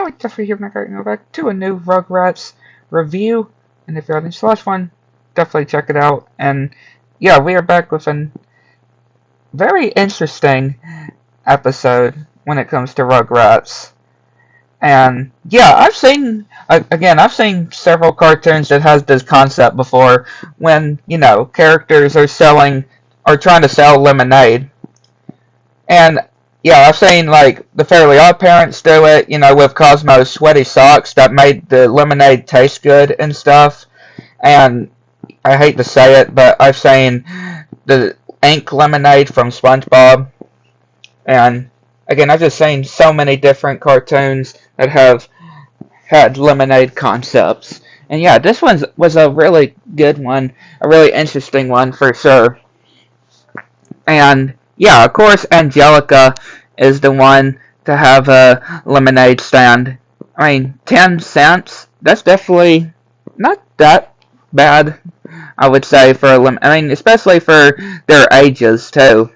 with Jeffrey here, back to a new Rugrats review. And if you haven't watched one, definitely check it out. And yeah, we are back with a very interesting episode when it comes to Rugrats. And yeah, I've seen several cartoons that has this concept before when, characters are trying to sell lemonade. And yeah, I've seen like the Fairly Odd Parents do it, with Cosmo's sweaty socks that made the lemonade taste good and stuff. And I hate to say it, but I've seen the ink lemonade from SpongeBob. And again, I've just seen so many different cartoons that have had lemonade concepts. And yeah, this one was a really good one, a really interesting one for sure. And yeah, of course, Angelica is the one to have a lemonade stand. I mean, 10 cents, that's definitely not that bad, I would say, for especially for their ages, too.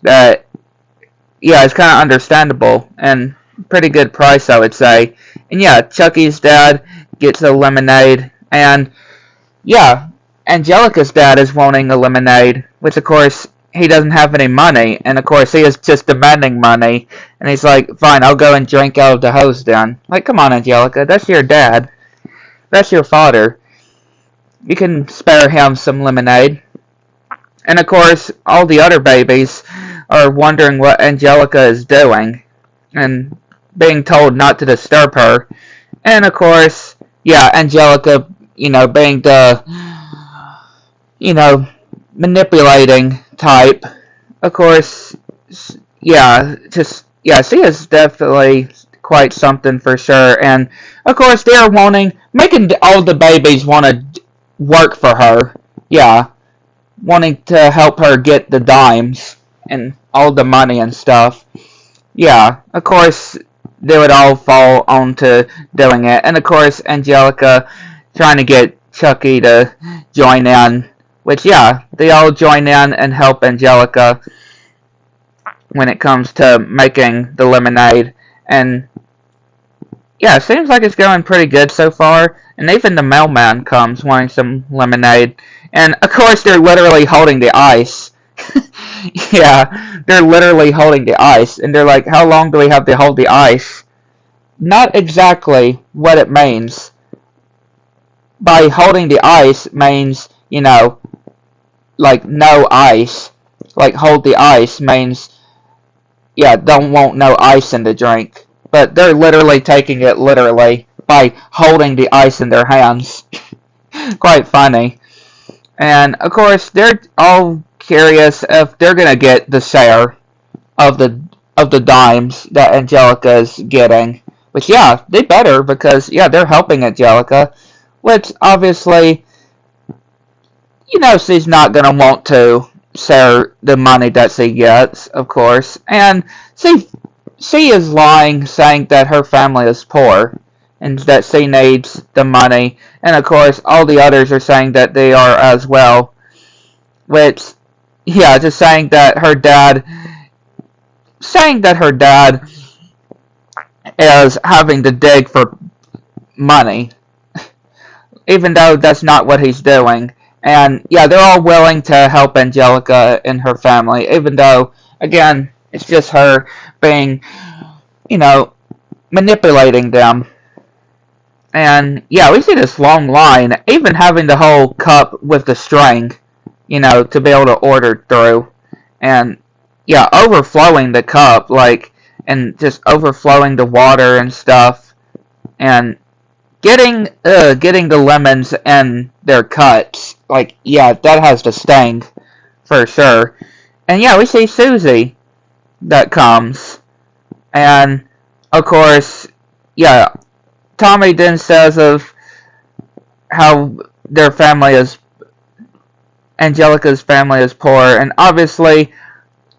That, yeah, it's kind of understandable and pretty good price, I would say. And yeah, Chucky's dad gets a lemonade, and yeah, Angelica's dad is wanting a lemonade, which of course he doesn't have any money, and of course he is just demanding money, and he's like, fine, I'll go and drink out of the hose then. Like, come on, Angelica, that's your dad. That's your father. You can spare him some lemonade. And of course, all the other babies are wondering what Angelica is doing, and being told not to disturb her. And of course, yeah, Angelica, being the, manipulating type. Of course, yeah, she is definitely quite something for sure. And of course, they're making all the babies want to work for her. Yeah, wanting to help her get the dimes and all the money and stuff. Yeah, of course, they would all fall onto doing it. And of course, Angelica trying to get Chucky to join in. Which, yeah, they all join in and help Angelica when it comes to making the lemonade. And, yeah, it seems like it's going pretty good so far. And even the mailman comes wanting some lemonade. And, of course, they're literally holding the ice. Yeah, they're literally holding the ice. And they're like, how long do we have to hold the ice? Not exactly what it means. By holding the ice means, like no ice. Like hold the ice means, yeah, don't want no ice in the drink. But they're literally taking it literally by holding the ice in their hands. Quite funny. And of course, they're all curious if they're gonna get the share of the dimes that Angelica is getting. Which, yeah, they better, because yeah, they're helping Angelica. Which obviously, she's not going to want to share the money that she gets, of course. And she is lying, saying that her family is poor and that she needs the money. And of course, all the others are saying that they are as well. Which, yeah, just saying that her dad is having to dig for money, even though that's not what he's doing. And yeah, they're all willing to help Angelica and her family, even though, again, it's just her being, manipulating them. And yeah, we see this long line, even having the whole cup with the string, to be able to order through. And yeah, overflowing the cup, and just overflowing the water and stuff. And getting the lemons and their cuts, yeah, that has to sting for sure. And yeah, we see Susie that comes, and of course, yeah, Tommy then says of how their family is, Angelica's family is poor, and obviously,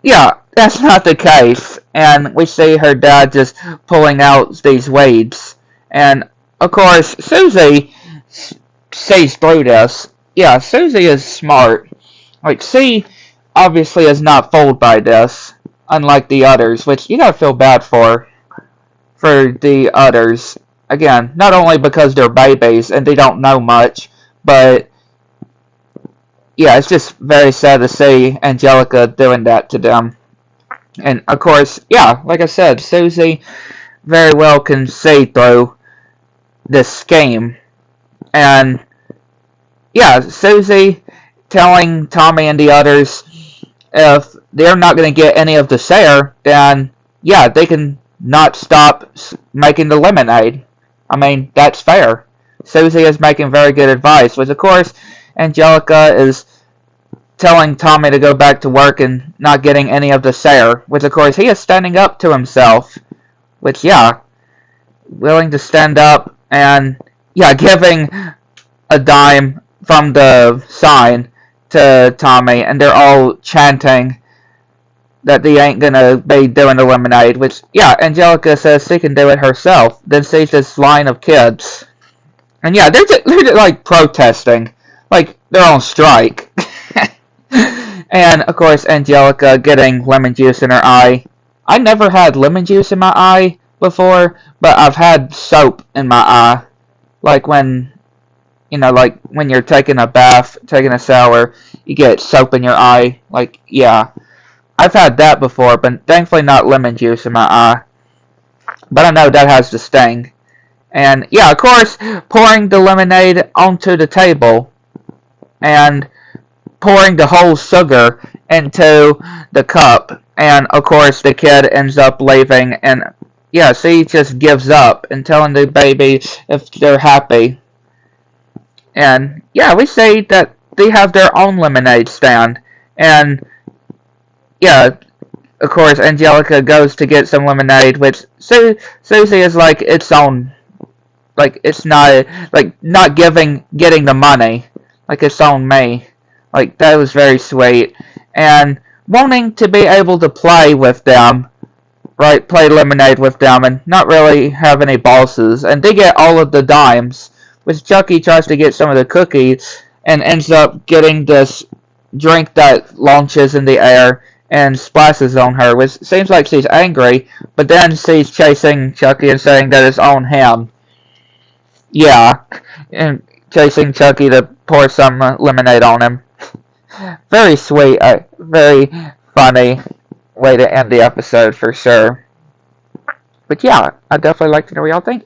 yeah, that's not the case. And we see her dad just pulling out these weeds, and of course, Susie sees through this. Yeah, Susie is smart. She obviously is not fooled by this, unlike the others, which you gotta feel bad for. for the others. Again, not only because they're babies and they don't know much, but yeah, it's just very sad to see Angelica doing that to them. And of course, yeah, like I said, Susie very well can see through this scheme. And yeah, Susie telling Tommy and the others if they're not going to get any of the share, then yeah, they can not stop making the lemonade. I mean, that's fair. Susie is making very good advice, which of course Angelica is telling Tommy to go back to work and not getting any of the share, which of course he is standing up to himself, which yeah, willing to stand up and yeah, giving a dime from the sign to Tommy, and they're all chanting that they ain't gonna be doing the lemonade, which, yeah, Angelica says she can do it herself. Then sees this line of kids. And yeah, they're just like protesting. Like, they're on strike. And, of course, Angelica getting lemon juice in her eye. I never had lemon juice in my eye before, but I've had soap in my eye. Like when, like when you're taking a bath, taking a shower, you get soap in your eye. Like, yeah. I've had that before, but thankfully not lemon juice in my eye. But I know that has the sting. And yeah, of course, pouring the lemonade onto the table and pouring the whole sugar into the cup. And of course, the kid ends up leaving, and yeah, she just gives up and telling the baby if they're happy. And yeah, we see that they have their own lemonade stand. And yeah, of course, Angelica goes to get some lemonade, which Susie is like its own, like it's not like not getting the money, like it's on me. Like that was very sweet, and wanting to be able to play with them, right? Play lemonade with them, and not really have any bosses, and they get all of the dimes. Which Chucky tries to get some of the cookies, and ends up getting this drink that launches in the air and splashes on her, which seems like she's angry, but then she's chasing Chucky and saying that it's on him. Yeah, and chasing Chucky to pour some lemonade on him. Very sweet, very funny way to end the episode for sure. But yeah, I definitely like to know what y'all think.